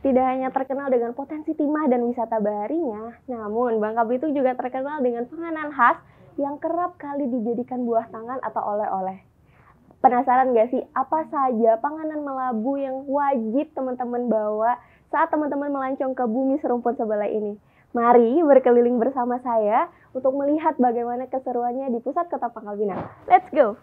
tidak hanya terkenal dengan potensi timah dan wisata baharinya, namun Bangka Belitung juga terkenal dengan panganan khas yang kerap kali dijadikan buah tangan atau oleh-oleh. Penasaran gak sih apa saja panganan Melabu yang wajib teman-teman bawa saat teman-teman melancong ke bumi serumpun sebelah ini? Mari berkeliling bersama saya untuk melihat bagaimana keseruannya di pusat kota Pangkal Pinang. Let's go!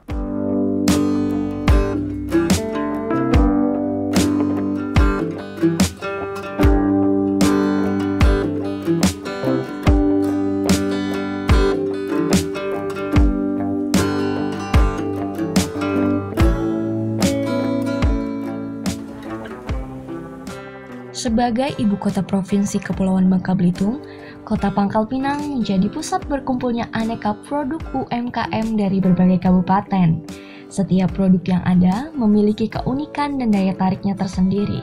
Sebagai ibu kota provinsi Kepulauan Bangka Belitung, Kota Pangkal Pinang menjadi pusat berkumpulnya aneka produk UMKM dari berbagai kabupaten. Setiap produk yang ada memiliki keunikan dan daya tariknya tersendiri.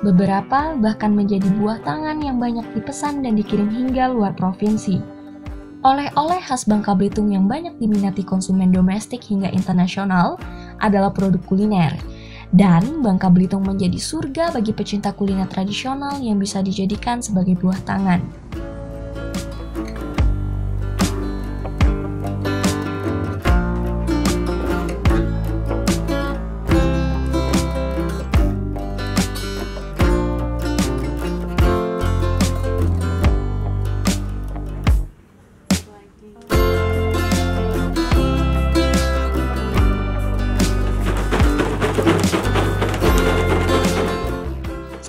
Beberapa bahkan menjadi buah tangan yang banyak dipesan dan dikirim hingga luar provinsi. Oleh-oleh khas Bangka Belitung yang banyak diminati konsumen domestik hingga internasional adalah produk kuliner. Dan Bangka Belitung menjadi surga bagi pecinta kuliner tradisional yang bisa dijadikan sebagai buah tangan.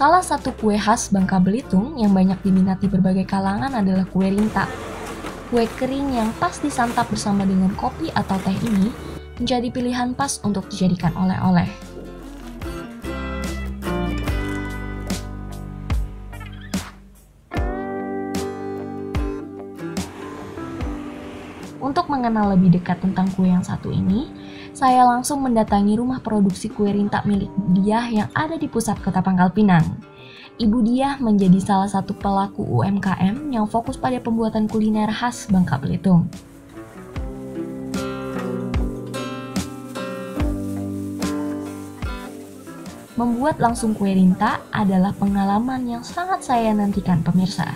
Salah satu kue khas Bangka Belitung yang banyak diminati berbagai kalangan adalah kue rinta. Kue kering yang pas disantap bersama dengan kopi atau teh ini menjadi pilihan pas untuk dijadikan oleh-oleh. Untuk mengenal lebih dekat tentang kue yang satu ini, saya langsung mendatangi rumah produksi kue rinta milik Diah yang ada di pusat kota Pangkal Pinang. Ibu Diah menjadi salah satu pelaku UMKM yang fokus pada pembuatan kuliner khas Bangka Belitung. Membuat langsung kue rinta adalah pengalaman yang sangat saya nantikan pemirsa.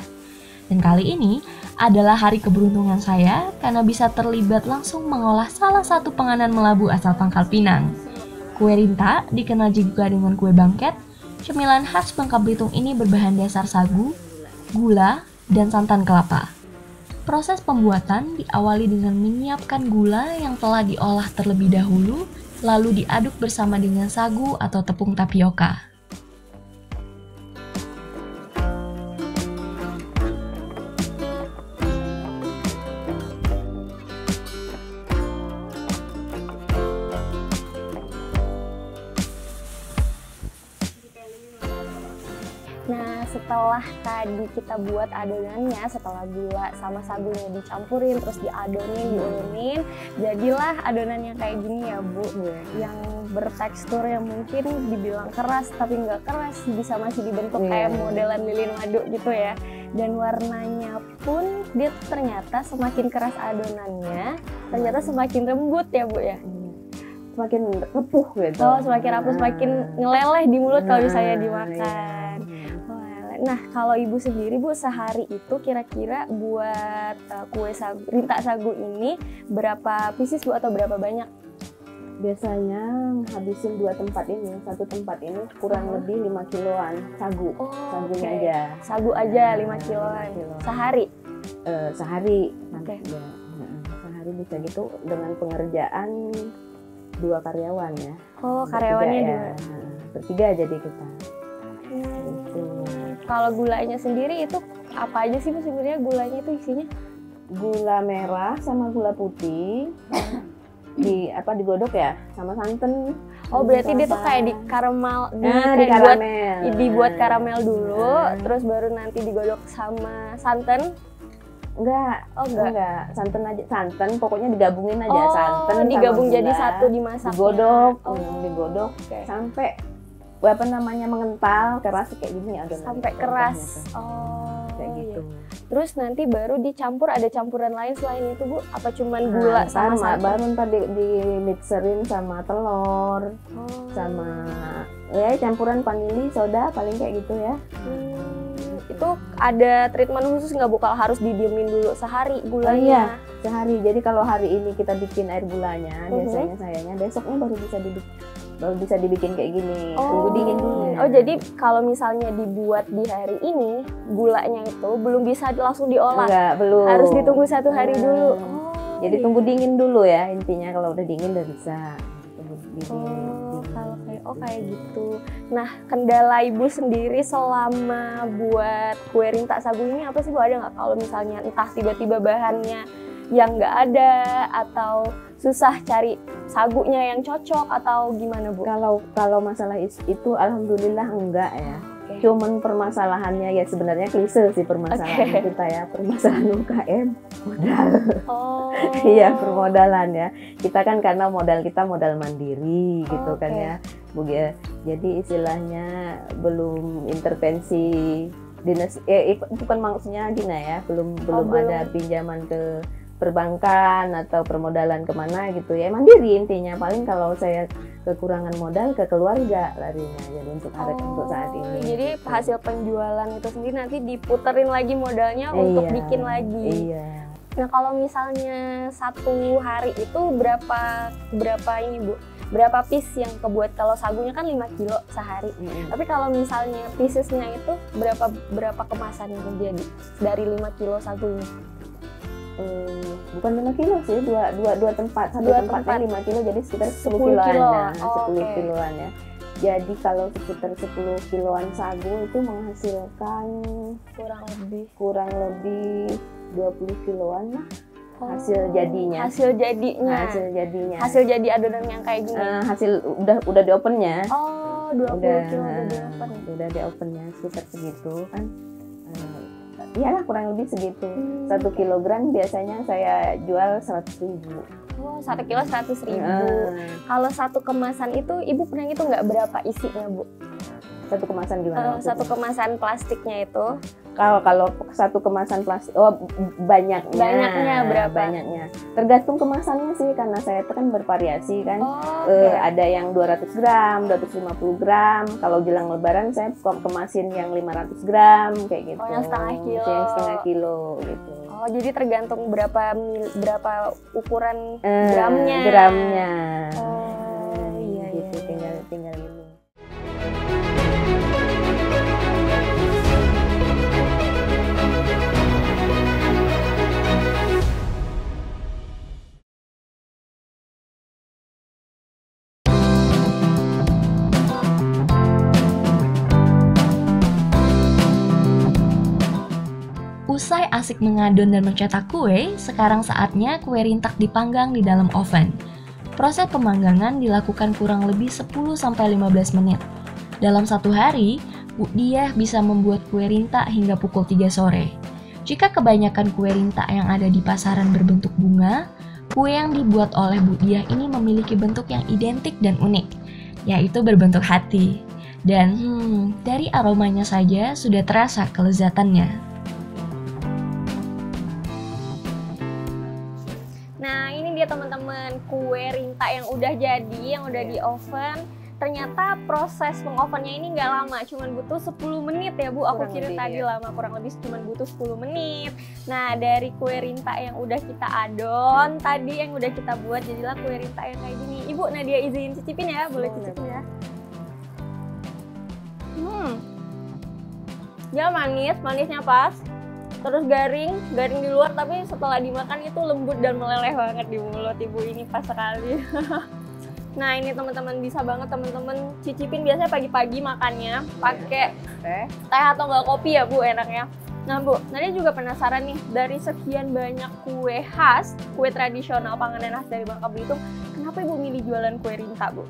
Dan kali ini adalah hari keberuntungan saya karena bisa terlibat langsung mengolah salah satu panganan Melabu asal Pangkal Pinang. Kue rinta dikenal juga dengan kue bangket. Cemilan khas Bangka Belitung ini berbahan dasar sagu, gula, dan santan kelapa. Proses pembuatan diawali dengan menyiapkan gula yang telah diolah terlebih dahulu, lalu diaduk bersama dengan sagu atau tepung tapioka. Nah, setelah tadi kita buat adonannya, setelah gula sama sagunya dicampurin, terus diadonin, diulunin, jadilah adonan yang kayak gini ya Bu, yang bertekstur yang mungkin dibilang keras tapi nggak keras, bisa masih dibentuk kayak modelan lilin madu gitu ya. Dan warnanya pun dia ternyata semakin keras adonannya, ternyata semakin lembut ya Bu ya. Semakin repuh gitu. Oh, semakin rapuh, semakin ngeleleh di mulut kalau misalnya dimakan. Nah, kalau Ibu sendiri Bu, sehari itu kira-kira buat kue sagu, rinta sagu ini berapa pieces Bu atau berapa banyak? Biasanya habisin 2 tempat ini, satu tempat ini kurang lebih 5 kiloan sagu. Sagunya aja. Sagu aja 5 kiloan. Sehari? Sehari. Oke. Ya, sehari bisa gitu dengan pengerjaan 2 karyawan ya. Oh, karyawannya ya. 2. Bertiga jadi kita. Gitu. Kalau gulanya sendiri itu apa aja sih Bu sebenarnya gulanya itu isinya? Gula merah sama gula putih. Digodok ya sama santan. Oh, berarti dia tuh kayak di karamel, dibuat karamel dulu, terus baru nanti digodok sama santan. Enggak. Santan aja, pokoknya digabungin aja santan. Digabung jadi satu dimasak. Digodok sampai mengental keras kayak gini adonan. Sampai keras. Kayak gitu. gitu. Terus nanti baru dicampur, ada campuran lain selain itu Bu? Apa cuman gula sama santan? Baru ntar di mixerin sama telur, sama ya campuran vanili, soda, paling kayak gitu ya. Itu ada treatment khusus nggak Bu? Kalau harus didiemin dulu sehari gulanya? Iya, sehari. Jadi kalau hari ini kita bikin air gulanya, biasanya sayangnya besoknya baru bisa dibikin kayak gini. Tunggu dingin dulu. Oh, jadi kalau misalnya dibuat di hari ini, gulanya itu belum bisa langsung diolah? Enggak, belum. Harus ditunggu 1 hari dulu. Jadi tunggu dingin dulu ya, intinya kalau udah dingin udah bisa. Tunggu dingin. Kayak gitu. Nah, kendala Ibu sendiri selama buat kue rintak sagu ini apa sih Bu? Ada nggak kalau misalnya entah tiba-tiba bahannya yang nggak ada atau susah cari sagunya yang cocok atau gimana Bu? Kalau masalah itu alhamdulillah enggak ya. Cuman permasalahannya ya sebenarnya klise sih permasalahan kita ya, permasalahan UKM modal. Iya, permodalan ya. Kita kan karena kita modal mandiri gitu kan ya. Jadi istilahnya belum intervensi dinas, bukan maksudnya Dina ya, belum ada pinjaman ke perbankan atau permodalan kemana gitu ya, mandiri intinya. Paling kalau saya kekurangan modal ke keluarga larinya, jadi untuk saat ini. Jadi gitu. Hasil penjualan itu sendiri nanti diputerin lagi modalnya untuk bikin lagi. Iya. Nah, kalau misalnya 1 hari itu berapa ini Bu? Berapa piece yang kebuat? Kalau sagunya kan 5 kilo sehari. Tapi kalau misalnya piecesnya itu berapa kemasan yang terjadi dari 5 kilo sagunya? Bukan 5 kilo sih, dua tempat, satu tempatnya 5 kilo, jadi sekitar 10 kiloan. 10 kiloan ya. Jadi kalau sekitar 10 kiloan sagu itu menghasilkan kurang lebih 20 kiloan lah hasil jadinya. Hasil jadi adonan yang kayak gini. Hasil udah di ovennya. 20 kilo udah di ovennya sekitar segitu kan. Iyalah kurang lebih segitu. 1 kilogram biasanya saya jual 100.000. 1 kilo 100.000. Kalau 1 kemasan itu Ibu pernah ngitung nggak berapa isinya Bu? 1 kemasan gimana? 1 kemasan plastiknya itu. Kalau 1 kemasan plastik, banyaknya berapa? Banyaknya. Tergantung kemasannya sih, karena saya itu kan bervariasi kan. Ada yang 200 gram, 250 gram. Kalau jelang lebaran saya kemasin yang 500 gram kayak gitu. Yang setengah kilo. Yang setengah kilo gitu. Jadi tergantung berapa ukuran gramnya. Iya. Tinggal ini. Usai asik mengadon dan mencetak kue, sekarang saatnya kue rintak dipanggang di dalam oven. Proses pemanggangan dilakukan kurang lebih 10-15 menit. Dalam 1 hari, Bu Diah bisa membuat kue rintak hingga pukul 3 sore. Jika kebanyakan kue rintak yang ada di pasaran berbentuk bunga, kue yang dibuat oleh Bu Diah ini memiliki bentuk yang identik dan unik, yaitu berbentuk hati. Dan dari aromanya saja sudah terasa kelezatannya. Nah, ini dia teman-teman kue rintak yang udah jadi, yang udah di oven. Ternyata proses pengovennya ini nggak lama, cuman butuh 10 menit ya Bu. Aku kira tadi lama, kurang lebih cuman butuh 10 menit. Nah, dari kue rintak yang udah kita adon, tadi yang udah kita buat, jadilah kue rintak yang kayak gini. Ibu Nadia izin cicipin ya, boleh cicipin ya. Dia manisnya pas. Terus garing di luar, tapi setelah dimakan itu lembut dan meleleh banget di mulut. Ibu ini pas sekali. Nah, ini teman-teman bisa banget teman-teman cicipin, biasanya pagi-pagi makannya pakai teh atau enggak kopi ya Bu, enaknya. Nah Bu, Nadia juga penasaran nih, dari sekian banyak kue khas, kue tradisional panganan khas dari Bangka Belitung, kenapa Ibu milih jualan kue rintak Bu?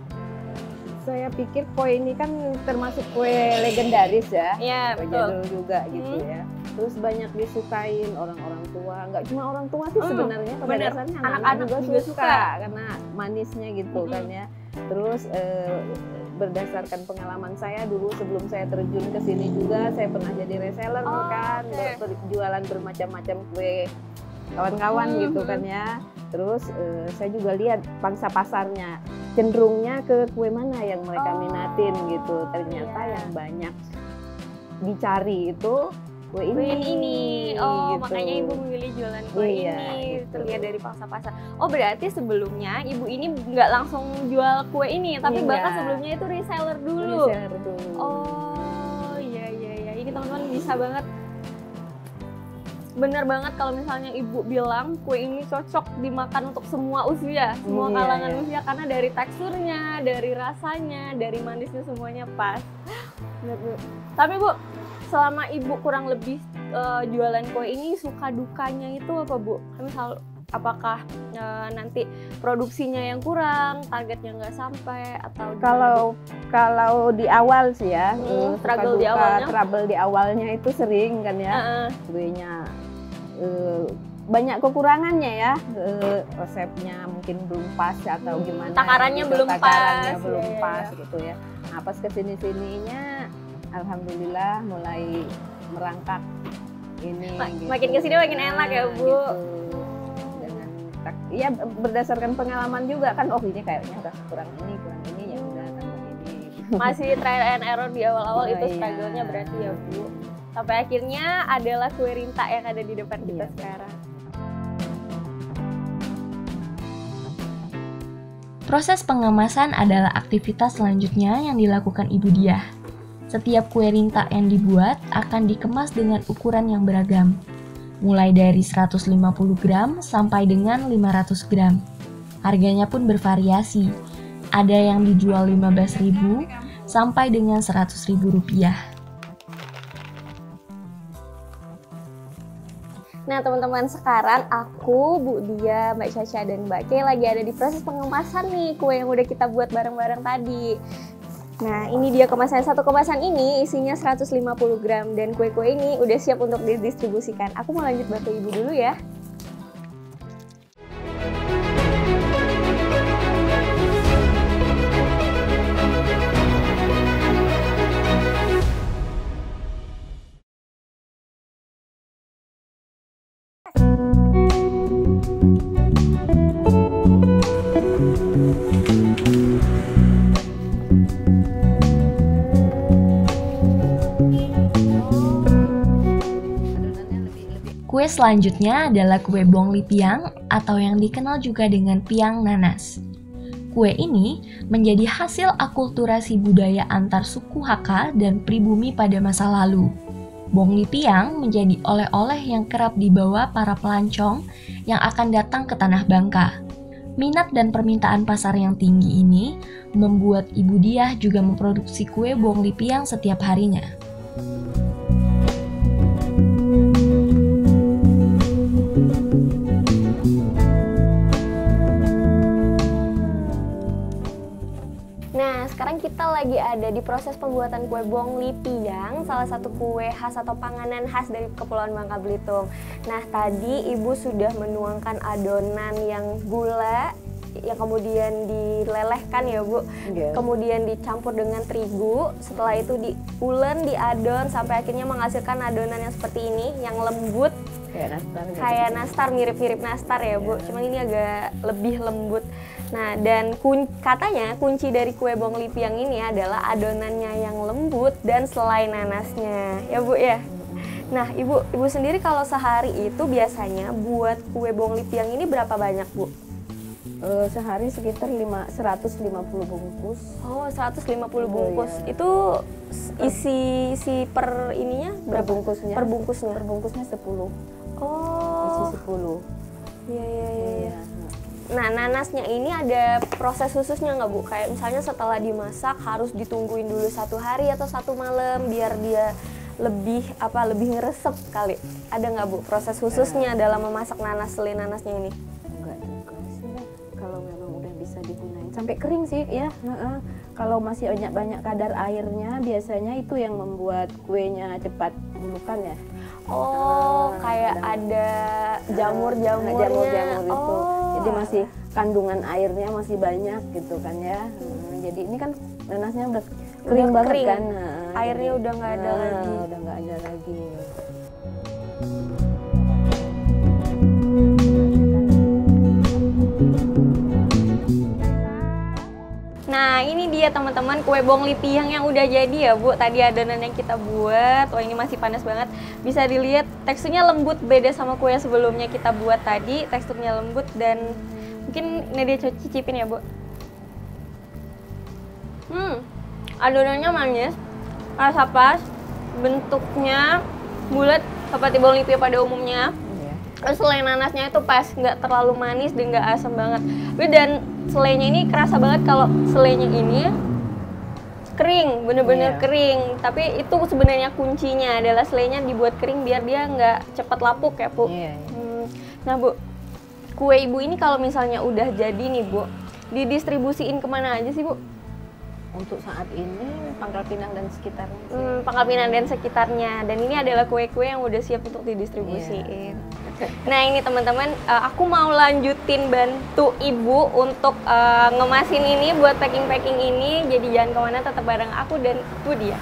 Saya pikir kue ini kan termasuk kue legendaris ya. Iya, kue jadul juga gitu ya. Terus banyak disukain orang-orang tua, nggak cuma orang tua sih sebenarnya, pada dasarnya anak-anak juga suka karena manisnya gitu kan ya. Terus berdasarkan pengalaman saya dulu sebelum saya terjun ke sini juga, saya pernah jadi reseller kan, jualan bermacam-macam kue kawan-kawan gitu kan ya. Terus saya juga lihat pangsa pasarnya cenderungnya ke kue mana yang mereka minatin gitu. Ternyata yang banyak dicari itu kue ini. Oh, gitu. makanya ibu memilih jualan kue ini. Gitu. Terlihat dari pangsa pasar. Oh, berarti sebelumnya ibu ini nggak langsung jual kue ini, tapi bahkan sebelumnya itu reseller dulu. Oh, iya. Ini teman-teman bisa banget. Bener banget kalau misalnya ibu bilang kue ini cocok dimakan untuk semua usia, semua kalangan usia, karena dari teksturnya, dari rasanya, dari manisnya semuanya pas. Tapi Bu, selama ibu kurang lebih jualan kue ini, suka dukanya itu apa Bu? Misal apakah nanti produksinya yang kurang, targetnya nggak sampai, atau kalau di awal sih ya, trouble di awalnya itu sering kan ya, kuenya banyak kekurangannya ya, resepnya mungkin belum pas atau gimana, takarannya gitu. belum pas gitu ya. Nah, pas kesini-sininya alhamdulillah mulai merangkak ini gitu. Makin kesini makin enak ya Bu. Gitu. Dengan ya berdasarkan pengalaman juga kan, oh ini kayaknya udah kurang ini ya udah tambah ini. Masih trial and error di awal-awal, itu struggle-nya berarti ya Bu. Sampai akhirnya adalah kue rinta yang ada di depan kita sekarang. Proses pengemasan adalah aktivitas selanjutnya yang dilakukan Ibu Diah. Setiap kue rinta yang dibuat akan dikemas dengan ukuran yang beragam, mulai dari 150 gram sampai dengan 500 gram. Harganya pun bervariasi, ada yang dijual 15.000 sampai dengan 100.000 rupiah. Nah teman-teman, sekarang aku, Bu Dia, Mbak Caca, dan Mbak Kay lagi ada di proses pengemasan nih kue yang udah kita buat bareng-bareng tadi. Nah ini dia kemasan. Satu kemasan ini isinya 150 gram dan kue-kue ini udah siap untuk didistribusikan. Aku mau lanjut bantu Ibu dulu ya. Kue selanjutnya adalah kue bongli piang atau yang dikenal juga dengan piang nanas. Kue ini menjadi hasil akulturasi budaya antar suku Hakka dan pribumi pada masa lalu. Bongli piang menjadi oleh-oleh yang kerap dibawa para pelancong yang akan datang ke Tanah Bangka. Minat dan permintaan pasar yang tinggi ini membuat Ibu Diah juga memproduksi kue bongli piang setiap harinya. Sekarang kita lagi ada di proses pembuatan kue bongli piang, salah satu kue khas atau panganan khas dari Kepulauan Bangka Belitung. Nah tadi Ibu sudah menuangkan adonan yang gula, yang kemudian dilelehkan ya Bu, kemudian dicampur dengan terigu, setelah itu diulen, diadon sampai akhirnya menghasilkan adonan yang seperti ini, yang lembut, kayak nastar, mirip-mirip nastar ya Bu, cuman ini agak lebih lembut. Nah dan katanya kunci dari kue bongli piang ini adalah adonannya yang lembut dan selai nanasnya ya Bu ya. Nah ibu sendiri kalau sehari itu biasanya buat kue bongli piang ini berapa banyak Bu? Sehari sekitar 150 bungkus. Oh 150 bungkus. Itu isi per ininya berapa? Per bungkusnya 10. Oh isi 10. Iya. Nah nanasnya ini ada proses khususnya nggak Bu? Kayak misalnya setelah dimasak harus ditungguin dulu 1 hari atau 1 malam biar dia lebih ngeresep kali. Ada nggak Bu proses khususnya dalam memasak selai nanasnya ini? Enggak juga sih, kalau memang udah bisa digunain sampai kering sih ya. Kalau masih banyak kadar airnya biasanya itu yang membuat kuenya cepat bulukan ya. Oh, kayak ada jamur-jamurnya. Itu. Jadi masih kandungan airnya masih banyak gitu kan ya. Jadi ini kan nanasnya udah kering banget kering. kan. Airnya udah nggak ada lagi. Udah nggak ada lagi. Nah ini dia teman-teman kue bong lipiang yang udah jadi ya Bu. Tadi adonan yang kita buat, wah ini masih panas banget. Bisa dilihat teksturnya lembut, beda sama kue yang sebelumnya kita buat tadi. Teksturnya lembut dan mungkin ini dia cicipin ya Bu. Adonannya manis, rasa pas, bentuknya bulat seperti bong lipiang pada umumnya. Terus selai nanasnya itu pas, nggak terlalu manis dan nggak asam banget. Dan selainya ini kerasa banget kalau selainya ini kering, bener-bener kering. Tapi itu sebenarnya kuncinya adalah selainya dibuat kering biar dia nggak cepat lapuk ya Bu. Nah Bu, kue Ibu ini kalau misalnya udah jadi nih Bu, didistribusiin kemana aja sih Bu? Untuk saat ini Pangkal Pinang dan sekitarnya. Pangkal Pinang dan sekitarnya. Dan ini adalah kue-kue yang udah siap untuk didistribusiin. Nah ini teman-teman, aku mau lanjutin bantu Ibu untuk ngemasin ini buat packing-packing ini. Jadi jangan kemana, tetap bareng aku dan itu dia.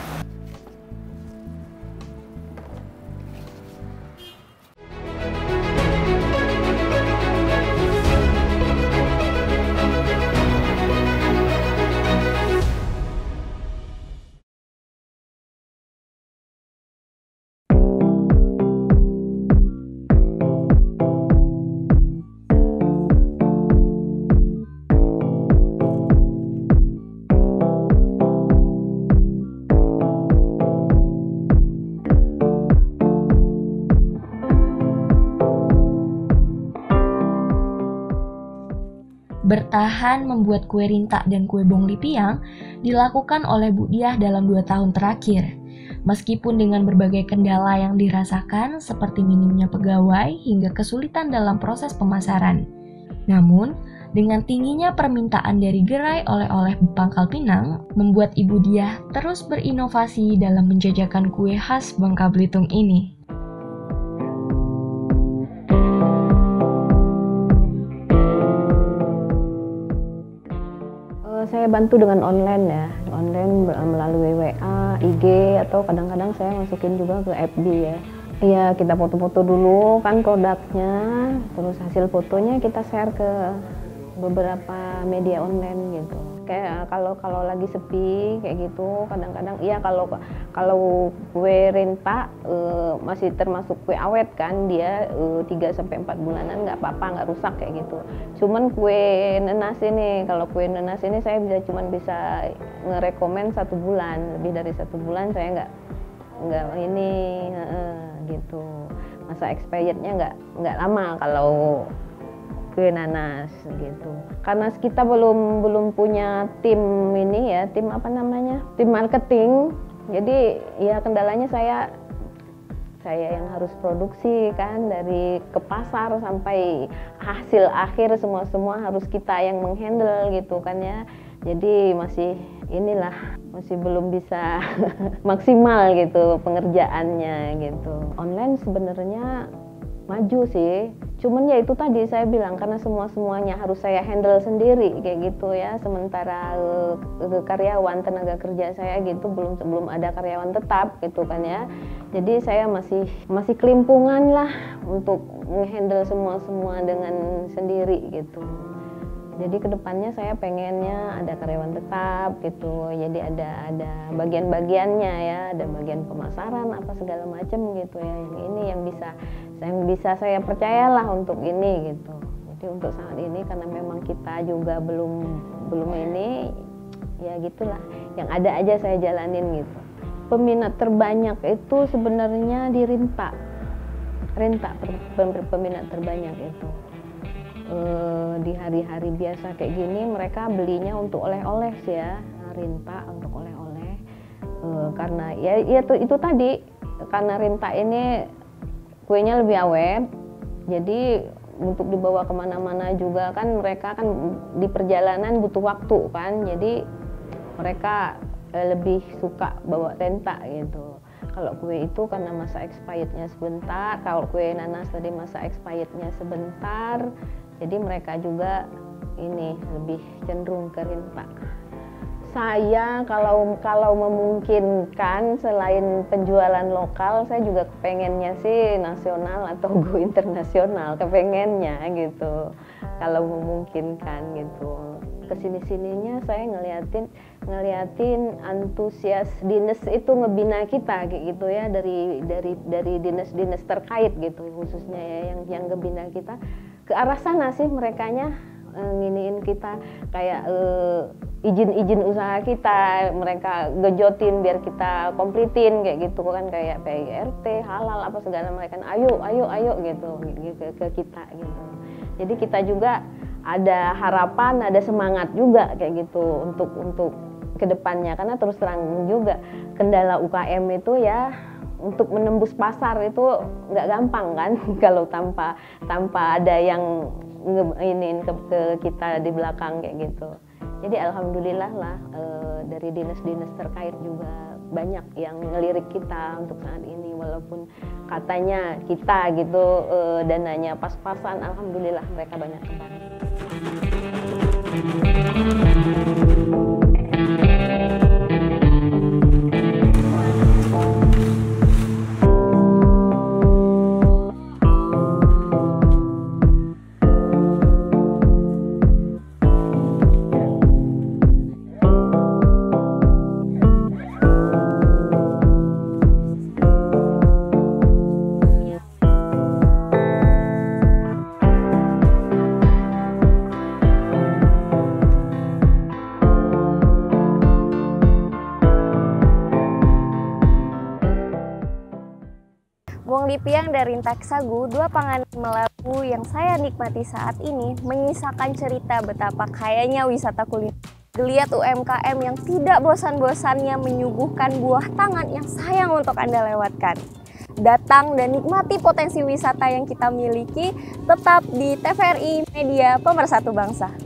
Bertahan membuat kue rintak dan kue bong lipiang dilakukan oleh Bu Diah dalam 2 tahun terakhir. Meskipun dengan berbagai kendala yang dirasakan seperti minimnya pegawai hingga kesulitan dalam proses pemasaran. Namun, dengan tingginya permintaan dari gerai oleh-oleh Pangkal Pinang, membuat Ibu Diah terus berinovasi dalam menjajakan kue khas Bangka Belitung ini. Saya bantu dengan online ya, online melalui WA, IG, atau kadang-kadang saya masukin juga ke FB ya. Iya, kita foto-foto dulu kan produknya, terus hasil fotonya kita share ke beberapa media online gitu. Kayak kalau lagi sepi kayak gitu, kadang-kadang iya kalau kue rintak masih termasuk kue awet kan, dia 3-4 bulanan nggak apa-apa, nggak rusak kayak gitu. Cuman kue nanas ini, kalau kue nanas ini saya bisa ngerekomen 1 bulan, lebih dari 1 bulan saya nggak ini gitu. Masa expirednya nggak lama kalau kue nanas gitu. Karena kita belum punya tim ini ya, tim apa namanya? Tim marketing. Jadi ya kendalanya saya yang harus produksi kan, dari ke pasar sampai hasil akhir semua harus kita yang menghandle gitu kan ya. Jadi masih belum bisa maksimal gitu pengerjaannya gitu. Online sebenarnya maju sih, cuman ya itu tadi saya bilang karena semuanya harus saya handle sendiri kayak gitu ya. Sementara karyawan, tenaga kerja saya gitu belum ada karyawan tetap gitu kan ya. Jadi saya masih kelimpungan lah untuk menghandle semua dengan sendiri gitu. Jadi kedepannya saya pengennya ada karyawan tetap gitu. Jadi ada bagian-bagiannya ya, ada bagian pemasaran apa segala macam gitu ya. Yang ini yang bisa saya percayalah untuk ini gitu. Jadi untuk saat ini karena memang kita juga belum ini ya gitulah. Yang ada aja saya jalanin gitu. Peminat terbanyak itu sebenarnya di rintak peminat terbanyak itu. Di hari-hari biasa kayak gini mereka belinya untuk oleh-oleh sih ya, rintak untuk oleh-oleh. Karena ya itu tadi, karena rintak ini kuenya lebih awet, jadi untuk dibawa kemana-mana juga kan, mereka kan di perjalanan butuh waktu kan, jadi mereka lebih suka bawa rintak gitu. Kalau kue itu karena masa expirednya sebentar, kalau kue nanas tadi masa expirednya sebentar, jadi mereka juga ini lebih cenderung ke rintak. Saya kalau memungkinkan selain penjualan lokal, saya juga kepengennya sih nasional atau go internasional, kepengennya gitu. Kalau memungkinkan gitu. Kesini-sininya saya ngeliatin antusias dinas itu ngebina kita kayak gitu ya, dari dinas-dinas terkait gitu, khususnya ya yang ngebina kita ke arah sana sih merekanya, nginiin kita kayak izin usaha kita, mereka gejotin biar kita komplitin kayak gitu kan, kayak PIRT, halal apa segala, mereka ayo gitu ke kita gitu. Jadi kita juga ada harapan, ada semangat juga kayak gitu untuk kedepannya, karena terus terang juga kendala UKM itu ya untuk menembus pasar itu nggak gampang kan kalau tanpa ada yang iniin ke kita di belakang kayak gitu. Jadi alhamdulillah lah dari dinas-dinas terkait juga banyak yang ngelirik kita untuk saat ini, walaupun katanya kita gitu dananya pas-pasan, alhamdulillah mereka banyak membantu. Wong Lipiang dari Intak Sagu, dua panganan Melayu yang saya nikmati saat ini menyisakan cerita betapa kayanya wisata kuliner. Geliat UMKM yang tidak bosan-bosannya menyuguhkan buah tangan yang sayang untuk Anda lewatkan. Datang dan nikmati potensi wisata yang kita miliki tetap di TVRI Media Pemersatu Bangsa.